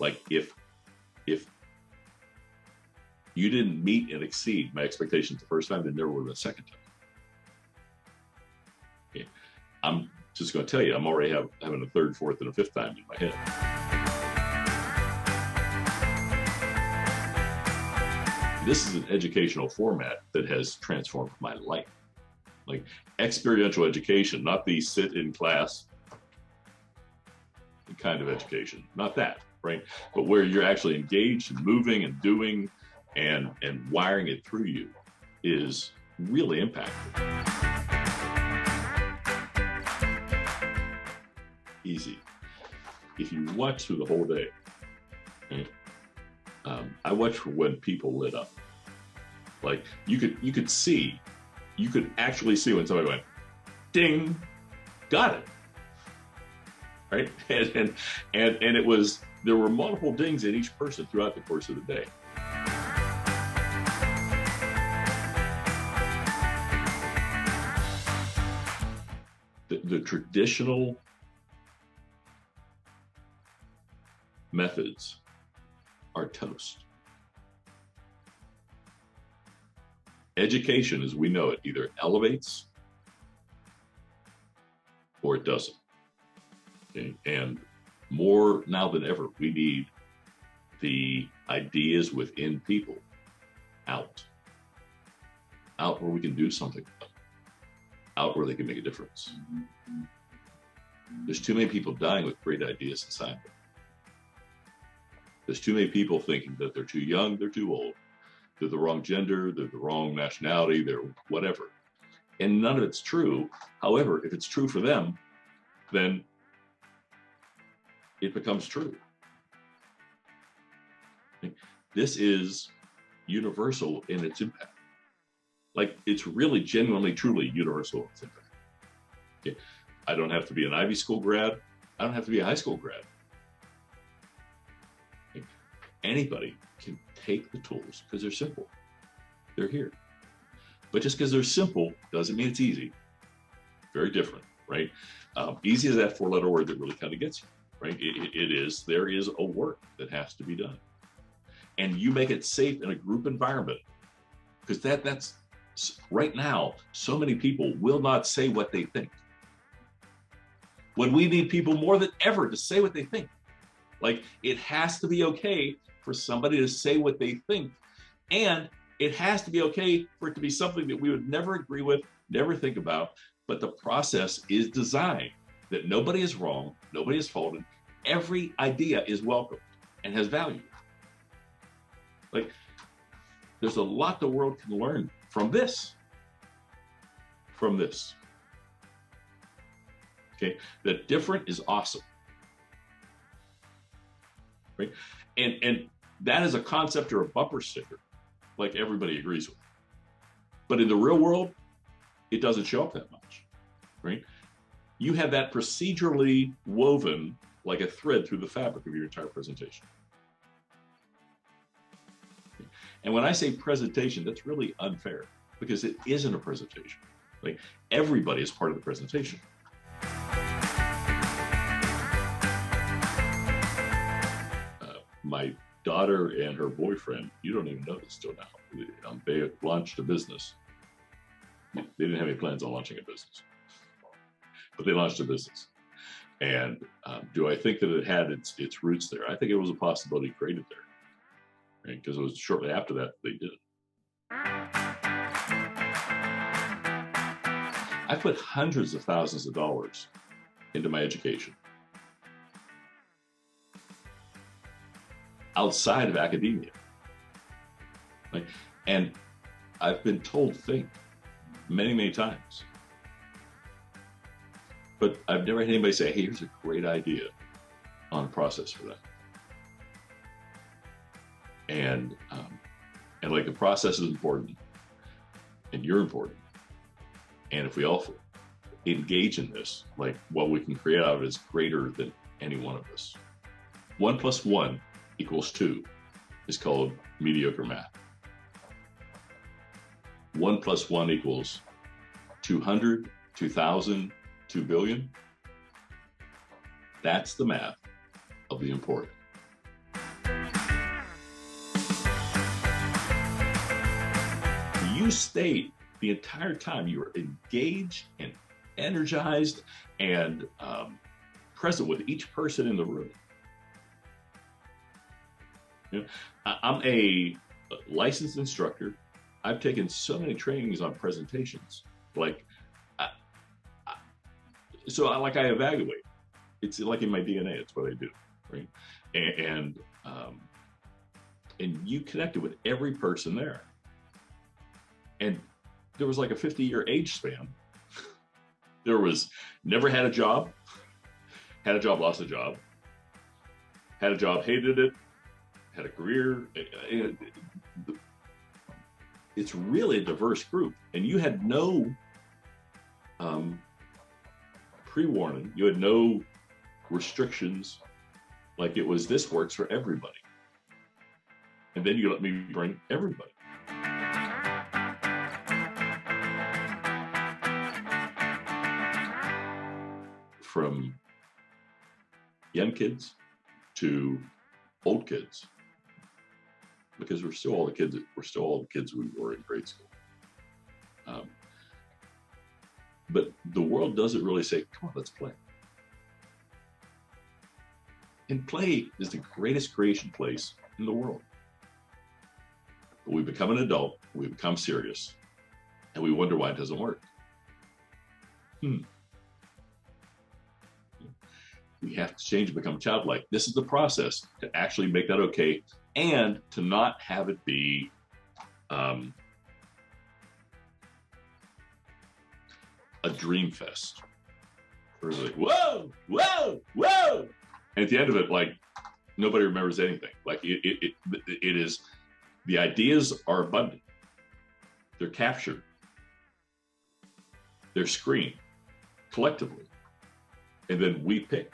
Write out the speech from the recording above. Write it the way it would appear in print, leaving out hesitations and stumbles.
Like if you didn't meet and exceed my expectations the first time, then there would have been a second time. Okay. I'm just going to tell you, I'm already having a third, fourth, and a fifth time in my head. This is an educational format that has transformed my life. Like experiential education, not the sit in class kind of education, not that, right? But where you're actually engaged and moving and doing and wiring it through you is really impactful. Easy. If you watch through the whole day, right? I watch for when people lit up. Like you could actually see when somebody went, ding, got it, right? And it was, there were multiple dings in each person throughout the course of the day. The traditional methods are toast. Education, as we know it, either elevates or it doesn't. Okay? And more now than ever, we need the ideas within people out where we can do something, out where they can make a difference. There's too many people dying with great ideas inside them. There's too many people thinking that they're too young, they're too old, they're the wrong gender, they're the wrong nationality, they're whatever. And none of it's true. However, if it's true for them, then it becomes true. This is universal in its impact. Like it's really genuinely, truly universal in its impact. Okay. I don't have to be an Ivy School grad. I don't have to be a high school grad. Okay. Anybody can take the tools because they're simple. They're here. But just because they're simple doesn't mean it's easy. Very different, right? Easy is that four-letter word that really kind of gets you, right? There is a work that has to be done. And you make it safe in a group environment, because that's right now, so many people will not say what they think. When we need people more than ever to say what they think. Like it has to be okay for somebody to say what they think, and it has to be okay for it to be something that we would never agree with, never think about, but the process is designed that nobody is wrong, nobody is faulted, every idea is welcomed and has value. Like, there's a lot the world can learn from this. Okay, the different is awesome, right? And that is a concept or a bumper sticker, like everybody agrees with. But in the real world, it doesn't show up that much, right? You have that procedurally woven like a thread through the fabric of your entire presentation. And when I say presentation, that's really unfair because it isn't a presentation. Like everybody is part of the presentation. My daughter and her boyfriend, you don't even know this till now, they launched a business. They didn't have any plans on launching a business, but they launched a business. And do I think that it had its roots there? I think it was a possibility created there, right? Because it was shortly after that they did it. I put hundreds of thousands of dollars into my education outside of academia. Like, and I've been told think many, many times. But I've never had anybody say, hey, here's a great idea on a process for that. And like the process is important and you're important. And if we all engage in this, like what we can create out of it is greater than any one of us. 1 + 1 = 2 is called mediocre math. 1 + 1 = 200, 2,000, 2 billion. That's the math of the important. you stayed the entire time, you were engaged and energized and present with each person in the room. You know, I'm a licensed instructor. I've taken so many trainings on presentations. Like, I evaluate. It's like in my DNA. It's what I do, right? And you connected with every person there. And there was like a 50-year age span. There was never had a job, had a job, lost a job, had a job, hated it, had a career. It's really a diverse group. And you had no pre-warning. You had no restrictions. Like, it was, this works for everybody. And then you let me bring everybody. From young kids to old kids, because we're still all the kids we were in grade school. But the world doesn't really say, come on, let's play. And play is the greatest creation place in the world. But we become an adult, we become serious, and we wonder why it doesn't work. We have to change and become childlike. This is the process to actually make that okay, and to not have it be a dream fest. Where it's like, whoa, whoa, whoa. And at the end of it, like, nobody remembers anything. Like, it is, the ideas are abundant. They're captured. They're screened collectively. And then we pick.